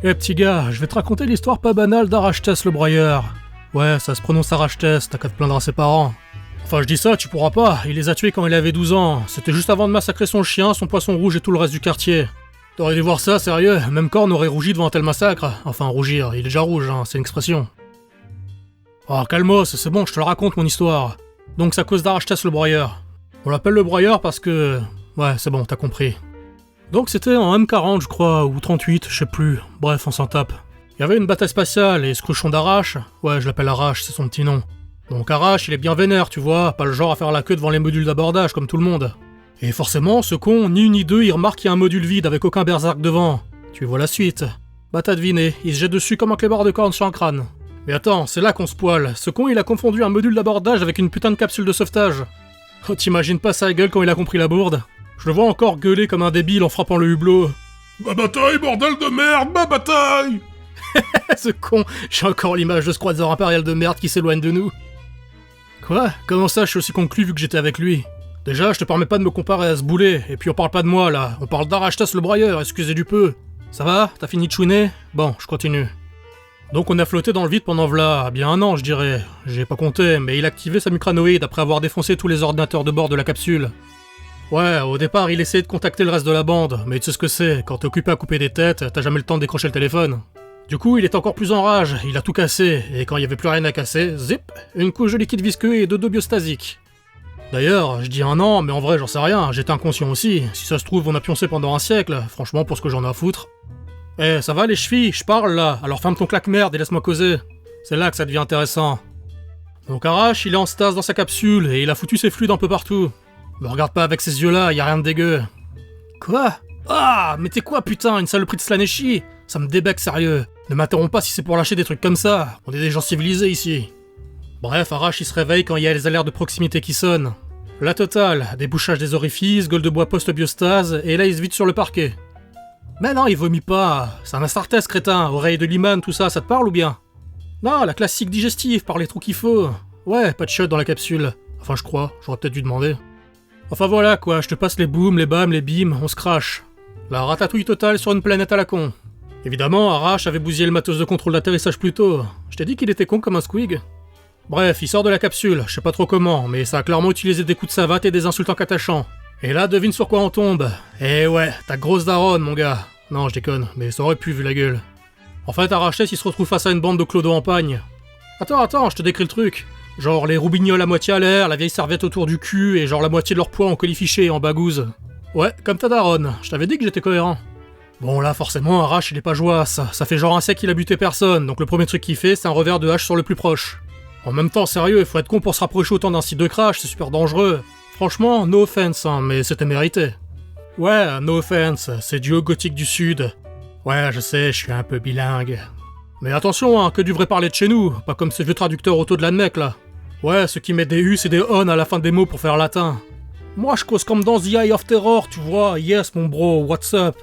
Eh petit gars, je vais te raconter l'histoire pas banale d'Arachthès le broyeur. Ouais, ça se prononce Arachthès, t'as qu'à te plaindre à ses parents. Enfin je dis ça, tu pourras pas, il les a tués quand il avait 12 ans. C'était juste avant de massacrer son chien, son poisson rouge et tout le reste du quartier. T'aurais dû voir ça, sérieux, même Korn aurait rougi devant un tel massacre. Enfin rougir, il est déjà rouge, hein, c'est une expression. Oh calmos, c'est bon, je te le raconte mon histoire. Donc c'est à cause d'Arachthès le broyeur. On l'appelle le broyeur parce que... Ouais, c'est bon, t'as compris. Donc c'était en M40 je crois, ou 38, je sais plus, bref on s'en tape. Il y avait une bataille spatiale et ce cochon d'Arach, ouais je l'appelle Arach, c'est son petit nom. Donc Arach il est bien vénère tu vois, pas le genre à faire la queue devant les modules d'abordage comme tout le monde. Et forcément ce con, ni une ni deux, il remarque qu'il y a un module vide avec aucun berserk devant. Tu vois la suite. Bah t'as deviné, il se jette dessus comme un clébard de corne sur un crâne. Mais attends, c'est là qu'on se poile, ce con il a confondu un module d'abordage avec une putain de capsule de sauvetage. Oh t'imagines pas sa gueule quand il a compris la bourde? Je le vois encore gueuler comme un débile en frappant le hublot. Ma bataille, bordel de merde, ma bataille! Ce con, j'ai encore l'image de ce croiseur impérial de merde qui s'éloigne de nous. Quoi? Comment ça je suis aussi conclu vu que j'étais avec lui? Déjà, je te permets pas de me comparer à ce boulet, et puis on parle pas de moi là, on parle d'Arachthès le broyeur, excusez du peu. Ça va? T'as fini de chouiner? Bon, je continue. Donc on a flotté dans le vide pendant v'là, bien un an je dirais. J'ai pas compté, mais il a activé sa mucranoïde après avoir défoncé tous les ordinateurs de bord de la capsule. Ouais, au départ, il essayait de contacter le reste de la bande, mais tu sais ce que c'est, quand t'es occupé à couper des têtes, t'as jamais le temps de décrocher le téléphone. Du coup, il est encore plus en rage, il a tout cassé, et quand il y avait plus rien à casser, zip, une couche de liquide visqueux et de 2 biostasiques. D'ailleurs, je dis un an, mais en vrai, j'en sais rien, j'étais inconscient aussi, si ça se trouve, on a pioncé pendant un siècle, franchement, pour ce que j'en ai à foutre. Eh, ça va les chevilles, je parle là, alors ferme ton claque-merde et laisse-moi causer. C'est là que ça devient intéressant. Donc Arach, il est en stase dans sa capsule, et il a foutu ses fluides un peu partout. Me regarde pas avec ces yeux-là, y a rien de dégueu. Quoi? Ah, mais t'es quoi putain, une saloperie de Slaneshi? Ça me débecque sérieux. Ne m'interromps pas si c'est pour lâcher des trucs comme ça, on est des gens civilisés ici. Bref, Arach il se réveille quand il y a les alertes de proximité qui sonnent. La totale, débouchage des orifices, gueule de bois post-biostase, et là il se vide sur le parquet. Mais non, il vomit pas, c'est un Astartes crétin, oreille de Liman, tout ça, ça te parle ou bien? Non, la classique digestive, par les trous qu'il faut. Ouais, pas de chiottes dans la capsule. Enfin je crois, j'aurais peut-être dû demander. Enfin voilà quoi, je te passe les booms, les bams, les bims, on se crache. La ratatouille totale sur une planète à la con. Évidemment, Arach avait bousillé le matos de contrôle d'atterrissage plus tôt. Je t'ai dit qu'il était con comme un squig. Bref, il sort de la capsule, je sais pas trop comment, mais ça a clairement utilisé des coups de savate et des insultants catachants. Et là, devine sur quoi on tombe. Eh ouais, ta grosse daronne, mon gars. Non, je déconne, mais ça aurait pu vu la gueule. En fait, Arachthès, il se retrouve face à une bande de clodos en pagne. Attends, je te décris le truc. Genre les roubignoles à moitié à l'air, la vieille serviette autour du cul, et genre la moitié de leur poids en colifiché et en bagouze. Ouais, comme ta daronne, je t'avais dit que j'étais cohérent. Bon là, forcément, Arach il est pas joasse, ça fait genre un sec qu'il a buté personne, donc le premier truc qu'il fait, c'est un revers de hache sur le plus proche. En même temps, sérieux, il faut être con pour se rapprocher autant d'un site de crash, c'est super dangereux. Franchement, no offense, hein, mais c'était mérité. Ouais, no offense, c'est du haut gothique du sud. Ouais, je sais, je suis un peu bilingue. Mais attention, hein, que du vrai parler de chez nous, pas comme ces vieux traducteurs auto de la mec là. Ouais, ceux qui mettent des us et des on à la fin des mots pour faire latin. Moi, je cause comme dans The Eye of Terror, tu vois. Yes, mon bro, what's up?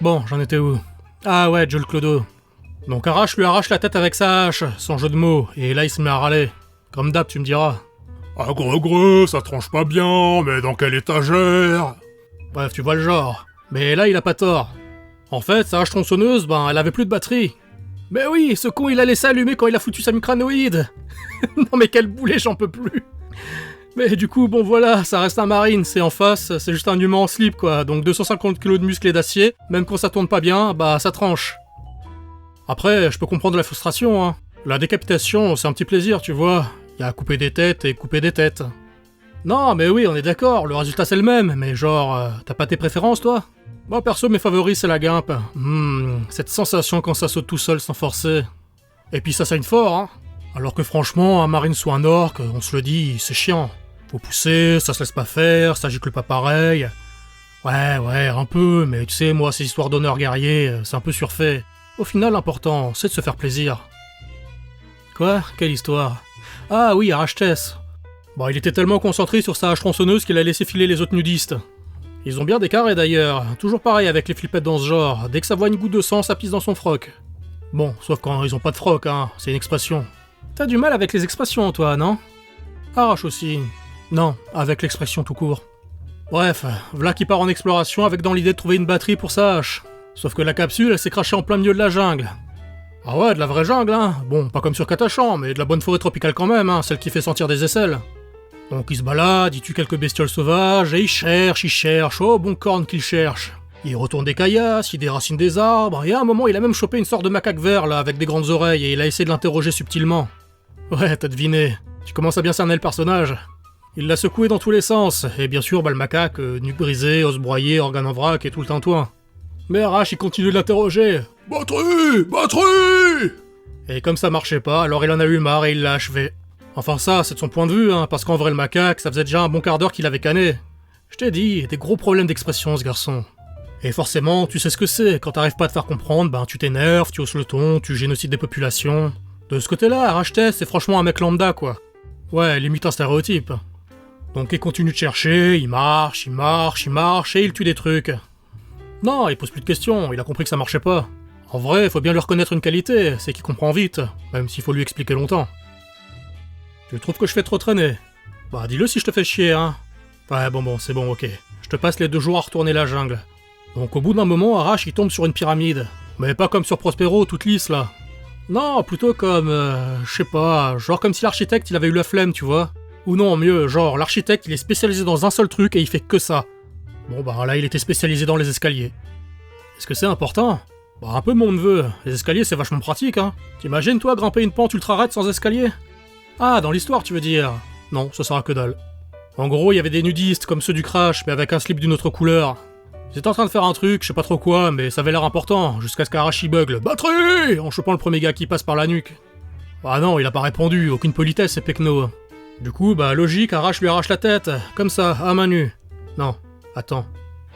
Bon, j'en étais où? Ah ouais, Joel Clodo. Donc Arach lui arrache la tête avec sa hache, sans jeu de mots, et là il se met à râler. Comme d'hab, tu me diras. Ah gros, ça tranche pas bien, mais dans quelle étagère? Bref, tu vois le genre. Mais là, il a pas tort. En fait, sa hache tronçonneuse, ben, elle avait plus de batterie. Mais oui, ce con, il a laissé allumer quand il a foutu sa mucranoïde. Non mais quel boulet, j'en peux plus. Mais du coup, bon voilà, ça reste un marine, c'est en face, c'est juste un humain en slip quoi, donc 250 kg de muscles et d'acier, même quand ça tourne pas bien, bah ça tranche. Après, je peux comprendre la frustration, hein. La décapitation, c'est un petit plaisir, tu vois. Y a couper des têtes et couper des têtes. Non, mais oui, on est d'accord, le résultat c'est le même, mais genre, t'as pas tes préférences toi? Moi perso, mes favoris c'est la guimpe. Cette sensation quand ça saute tout seul sans forcer. Et puis ça saigne fort, hein. Alors que franchement, un marine sous un orc, on se le dit, c'est chiant. Faut pousser, ça se laisse pas faire, ça gicle pas pareil. Ouais, un peu, mais tu sais, moi, ces histoires d'honneur guerrier, c'est un peu surfait. Au final, l'important, c'est de se faire plaisir. Quoi? Quelle histoire? Ah oui, Arachthès. Bon, il était tellement concentré sur sa hache tronçonneuse qu'il a laissé filer les autres nudistes. Ils ont bien des carrés d'ailleurs, toujours pareil avec les flippettes dans ce genre, dès que ça voit une goutte de sang, ça pisse dans son froc. Bon, sauf quand ils ont pas de froc, hein, c'est une expression. T'as du mal avec les expressions, toi, non? Arach aussi. Non, avec l'expression tout court. Bref, v'là qui part en exploration avec dans l'idée de trouver une batterie pour sa hache. Sauf que la capsule, elle s'est crachée en plein milieu de la jungle. Ah ouais, de la vraie jungle, hein. Bon, pas comme sur Katachan, mais de la bonne forêt tropicale quand même, hein, celle qui fait sentir des aisselles. Donc il se balade, il tue quelques bestioles sauvages, et il cherche, oh bon corne qu'il cherche. Il retourne des caillasses, il déracine des arbres, et à un moment il a même chopé une sorte de macaque vert là, avec des grandes oreilles, et il a essayé de l'interroger subtilement. Ouais, t'as deviné, tu commences à bien cerner le personnage. Il l'a secoué dans tous les sens, et bien sûr, le macaque, nuque brisée, os broyés, organes en vrac et tout le tintouin. Mais Arash, il continue de l'interroger. Batterie! Batterie! Et comme ça marchait pas, alors il en a eu marre et il l'a achevé. Enfin ça, c'est de son point de vue, hein, parce qu'en vrai le macaque, ça faisait déjà un bon quart d'heure qu'il avait canné. Je t'ai dit, des gros problèmes d'expression ce garçon. Et forcément, tu sais ce que c'est, quand t'arrives pas à te faire comprendre, ben tu t'énerves, tu hausses le ton, tu génocides des populations. De ce côté-là, Arash Tess, c'est franchement un mec lambda quoi. Ouais, limite un stéréotype. Donc il continue de chercher, il marche, et il tue des trucs. Non, il pose plus de questions, il a compris que ça marchait pas. En vrai, il faut bien lui reconnaître une qualité, c'est qu'il comprend vite, même s'il faut lui expliquer longtemps. Tu trouves que je fais trop traîner? Bah dis-le si je te fais chier, hein. Ouais, bon, c'est bon, ok. Je te passe les 2 jours à retourner la jungle. Donc au bout d'un moment, Arash il tombe sur une pyramide. Mais pas comme sur Prospero, toute lisse là. Non, plutôt comme, je sais pas, genre comme si l'architecte il avait eu la flemme, tu vois. Ou non, mieux, genre l'architecte il est spécialisé dans un seul truc et il fait que ça. Bon bah là il était spécialisé dans les escaliers. Est-ce que c'est important? Bah un peu mon neveu, les escaliers c'est vachement pratique hein. T'imagines toi grimper une pente ultra raide sans escalier? Ah, dans l'histoire tu veux dire? Non, ça sert à que dalle. En gros il y avait des nudistes comme ceux du Crash mais avec un slip d'une autre couleur. Ils étaient en train de faire un truc, je sais pas trop quoi, mais ça avait l'air important, jusqu'à ce qu'Arash y bugle. Batterie! En chopant le premier gars qui passe par la nuque. Ah non, il a pas répondu, aucune politesse c'est pecno. Du coup, bah logique, Arash lui arrache la tête, comme ça, à main nue. Non, attends.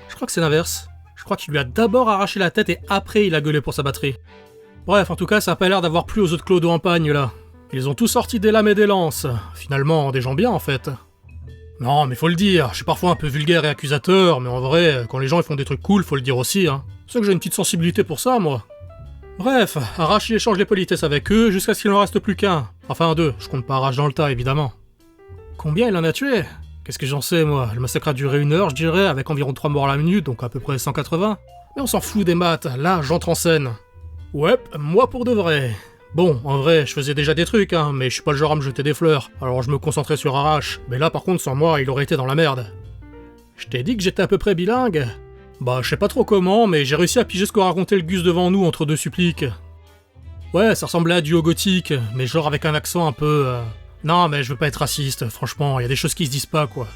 Je crois que c'est l'inverse. Je crois qu'il lui a d'abord arraché la tête et après il a gueulé pour sa batterie. Bref, en tout cas, ça a pas l'air d'avoir plu aux autres clodos en pagne, là. Ils ont tous sorti des lames et des lances. Finalement, des gens bien, en fait. Non, mais faut le dire, je suis parfois un peu vulgaire et accusateur, mais en vrai, quand les gens ils font des trucs cool, faut le dire aussi, hein. C'est que j'ai une petite sensibilité pour ça, moi. Bref, Arash il échange les politesses avec eux jusqu'à ce qu'il n'en reste plus qu'un. Enfin 2, je compte pas Arash dans le tas, évidemment. Combien il en a tué? Qu'est-ce que j'en sais, moi? Le massacre a duré 1 heure, je dirais, avec environ 3 morts à la minute, donc à peu près 180. Mais on s'en fout des maths, là, j'entre en scène. Ouais, moi pour de vrai. Bon, en vrai, je faisais déjà des trucs, hein, mais je suis pas le genre à me jeter des fleurs, alors je me concentrais sur Arash. Mais là, par contre, sans moi, il aurait été dans la merde. Je t'ai dit que j'étais à peu près bilingue? Bah, je sais pas trop comment, mais j'ai réussi à piger ce qu'a raconté le Gus devant nous entre 2 suppliques. Ouais, ça ressemblait à du haut gothique, mais genre avec un accent un peu... Non, mais je veux pas être raciste, franchement, il y a des choses qui se disent pas, quoi.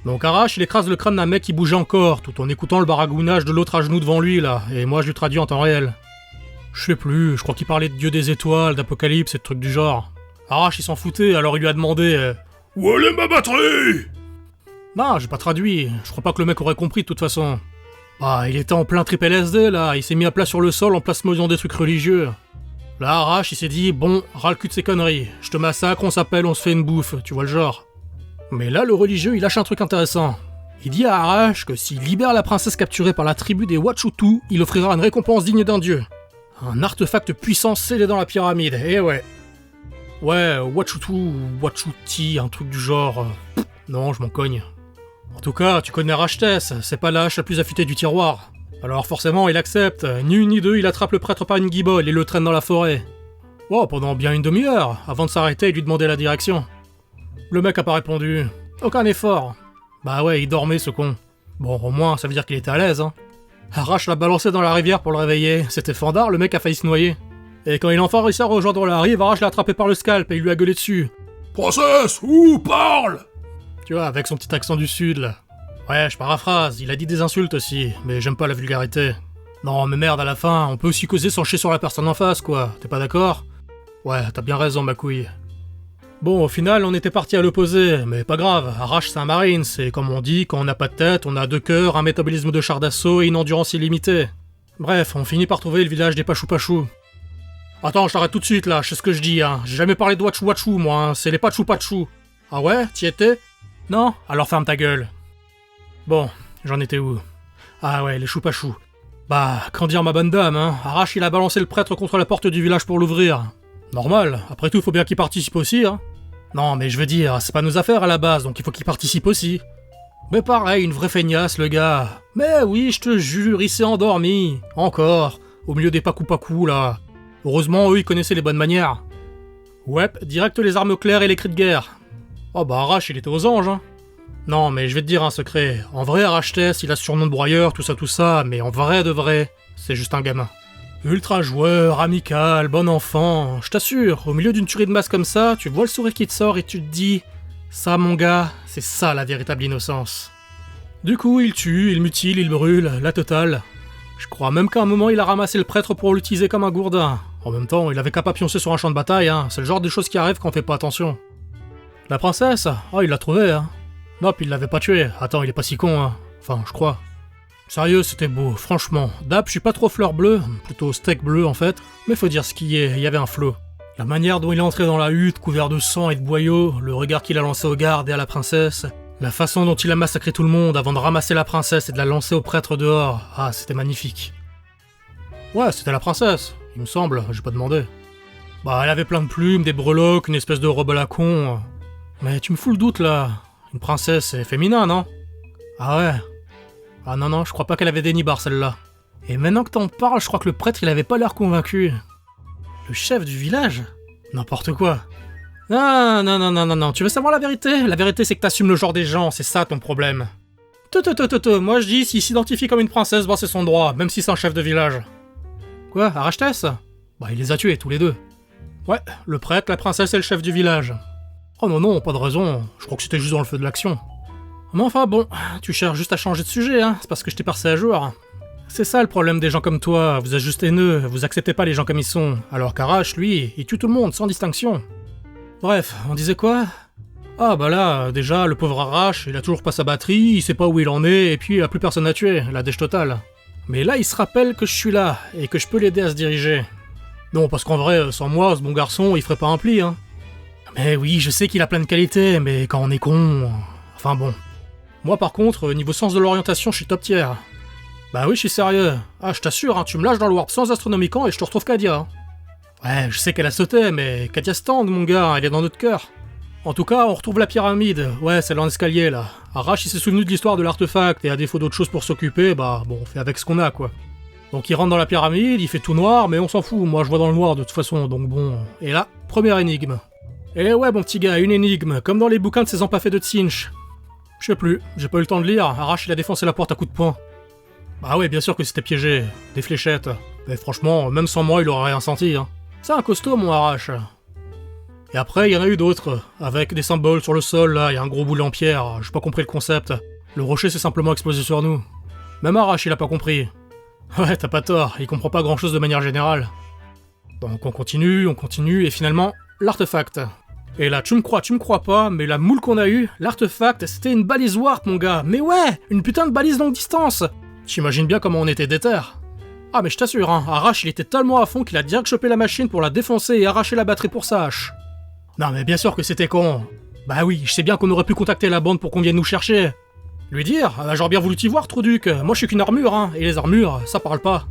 Donc Arash, il écrase le crâne d'un mec qui bougeait encore, tout en écoutant le baragouinage de l'autre à genoux devant lui, là, et moi je lui traduis en temps réel. Je sais plus, je crois qu'il parlait de dieu des étoiles, d'apocalypse et de trucs du genre. Arash, il s'en foutait, alors il lui a demandé Où elle est ma batterie? Non, j'ai pas traduit, je crois pas que le mec aurait compris de toute façon. Bah, il était en plein trip LSD, là, il s'est mis à plat sur le sol en plasmodiant des trucs religieux. Là, Arash, il s'est dit, bon, ras le cul de ces conneries, je te massacre, on s'appelle, on se fait une bouffe, tu vois le genre. Mais là, le religieux, il lâche un truc intéressant. Il dit à Arash que s'il libère la princesse capturée par la tribu des Wachutu, il offrira une récompense digne d'un dieu. Un artefact puissant scellé dans la pyramide, eh ouais. Ouais, Wachutu ou Wachuti, un truc du genre... non, je m'en cogne. En tout cas, tu connais Arash Tess, c'est pas la hache la plus affûtée du tiroir. Alors forcément, il accepte, ni une ni deux, il attrape le prêtre par une guibole et le traîne dans la forêt. Oh, pendant bien une demi-heure, avant de s'arrêter et lui demander la direction. Le mec a pas répondu. Aucun effort. Bah ouais, il dormait ce con. Bon, au moins, ça veut dire qu'il était à l'aise, hein. Arash l'a balancé dans la rivière pour le réveiller. C'était fandard, le mec a failli se noyer. Et quand il a enfin réussi à rejoindre la rive, Arash l'a attrapé par le scalp et il lui a gueulé dessus. Princesse, où parle? Tu vois, avec son petit accent du sud, là. Ouais, je paraphrase, il a dit des insultes aussi, mais j'aime pas la vulgarité. Non, mais merde, à la fin, on peut aussi causer sans chier sur la personne en face, quoi. T'es pas d'accord? Ouais, t'as bien raison, ma couille. Bon, au final, on était parti à l'opposé, mais pas grave, Arash c'est un marine, c'est comme on dit, quand on n'a pas de tête, on a 2 cœurs, un métabolisme de char d'assaut et une endurance illimitée. Bref, on finit par trouver le village des Pachou-Pachou. Attends, je t'arrête tout de suite là, je sais ce que je dis, hein. J'ai jamais parlé de Wachu-Wachu, moi, hein. C'est les Pachou-Pachou. Ah ouais? T'y étais? Non? Alors ferme ta gueule. Bon, j'en étais où? Ah ouais, les Chou-Pachou. Bah, qu'en dire ma bonne dame, hein. Arash il a balancé le prêtre contre la porte du village pour l'ouvrir. Normal, après tout, faut bien qu'il participe aussi, hein. Non, mais je veux dire, c'est pas nos affaires à la base, donc il faut qu'il participe aussi. Mais pareil, une vraie feignasse, le gars. Mais oui, je te jure, il s'est endormi. Encore. Au milieu des pacou-pacou, là. Heureusement, eux, ils connaissaient les bonnes manières. Ouais, direct les armes claires et les cris de guerre. Oh bah Arrache, il était aux anges, hein. Non, mais je vais te dire un secret. En vrai, Arrachtès, il a ce surnom de broyeur, tout ça, mais en vrai de vrai, c'est juste un gamin. Ultra joueur, amical, bon enfant, je t'assure, au milieu d'une tuerie de masse comme ça, tu vois le sourire qui te sort et tu te dis « Ça, mon gars, c'est ça la véritable innocence. » Du coup, il tue, il mutile, il brûle, la totale. Je crois même qu'à un moment, il a ramassé le prêtre pour l'utiliser comme un gourdin. En même temps, il avait qu'à pas pioncer sur un champ de bataille, hein. C'est le genre de choses qui arrivent quand on fait pas attention. La princesse, oh, il l'a trouvée, hein. Non, puis il l'avait pas tuée. Attends, il est pas si con, hein. Enfin, je crois. Sérieux, c'était beau, franchement. D'hab, je suis pas trop fleur bleue, plutôt steak bleu en fait, mais faut dire ce qui est, il y avait un flow. La manière dont il est entré dans la hutte, couvert de sang et de boyaux, le regard qu'il a lancé aux gardes et à la princesse, la façon dont il a massacré tout le monde avant de ramasser la princesse et de la lancer au prêtre dehors, ah, c'était magnifique. Ouais, c'était la princesse, il me semble, j'ai pas demandé. Bah, elle avait plein de plumes, des breloques, une espèce de robe à la con. Mais tu me fous le doute là. Une princesse, c'est féminin, non? Ah ouais. Ah non, je crois pas qu'elle avait des nibards celle-là. Et maintenant que t'en parles, je crois que le prêtre il avait pas l'air convaincu. Le chef du village? N'importe quoi. Non, tu veux savoir la vérité? La vérité c'est que t'assumes le genre des gens, c'est ça ton problème. Moi je dis, s'il s'identifie comme une princesse, bah c'est son droit, même si c'est un chef de village. Quoi, Arrachtès? Bah il les a tués tous les deux. Ouais, le prêtre, la princesse et le chef du village. Oh non, pas de raison, je crois que c'était juste dans le feu de l'action. Mais enfin bon, tu cherches juste à changer de sujet, hein, c'est parce que je t'ai passé à jour. C'est ça le problème des gens comme toi, vous êtes juste haineux, vous acceptez pas les gens comme ils sont, alors qu'Arrache, lui, il tue tout le monde, sans distinction. Bref, on disait quoi? Ah bah là, déjà, le pauvre Arrache, il a toujours pas sa batterie, il sait pas où il en est, et puis il a plus personne à tuer, la dèche totale. Mais là, il se rappelle que je suis là, et que je peux l'aider à se diriger. Non, parce qu'en vrai, sans moi, ce bon garçon, il ferait pas un pli, hein. Mais oui, je sais qu'il a plein de qualités, mais quand on est con... Enfin bon. Moi par contre, niveau sens de l'orientation, je suis top tier. Bah oui, je suis sérieux. Ah, je t'assure, hein, tu me lâches dans le warp sans astronomiquant et je te retrouve Kadia. Hein. Ouais, je sais qu'elle a sauté, mais Kadia stand, mon gars, elle est dans notre cœur. En tout cas, on retrouve la pyramide. Ouais, celle en escalier, là. Arrache, il s'est souvenu de l'histoire de l'artefact, et à défaut d'autre chose pour s'occuper, bah bon, on fait avec ce qu'on a, quoi. Donc il rentre dans la pyramide, il fait tout noir, mais on s'en fout, moi je vois dans le noir de toute façon, donc bon... Et là, première énigme. Et ouais, mon petit gars, une énigme, comme dans les bouquins de ces empaffés de Tsinch. Je sais plus, j'ai pas eu le temps de lire, Arrache il a défoncé la porte à coups de poing. Bah ouais, bien sûr que c'était piégé, des fléchettes. Mais franchement, même sans moi, il aurait rien senti, hein. C'est un costaud, mon Arrache. Et après, il y en a eu d'autres, avec des symboles sur le sol, là, il y a un gros boulet en pierre, j'ai pas compris le concept. Le rocher s'est simplement explosé sur nous. Même Arrache, il a pas compris. Ouais, t'as pas tort, il comprend pas grand chose de manière générale. Donc on continue, et finalement, l'artefact. Et là, tu me crois pas, mais la moule qu'on a eue, l'artefact, c'était une balise warp, mon gars. Mais ouais, une putain de balise longue distance. T'imagines bien comment on était déter. Ah mais je t'assure, hein, Arrache, il était tellement à fond qu'il a direct chopé la machine pour la défoncer et arracher la batterie pour sa hache. Non mais bien sûr que c'était con. Bah oui, je sais bien qu'on aurait pu contacter la bande pour qu'on vienne nous chercher. Lui dire, j'aurais bien voulu t'y voir, Trouduc, moi je suis qu'une armure, hein, et les armures, ça parle pas.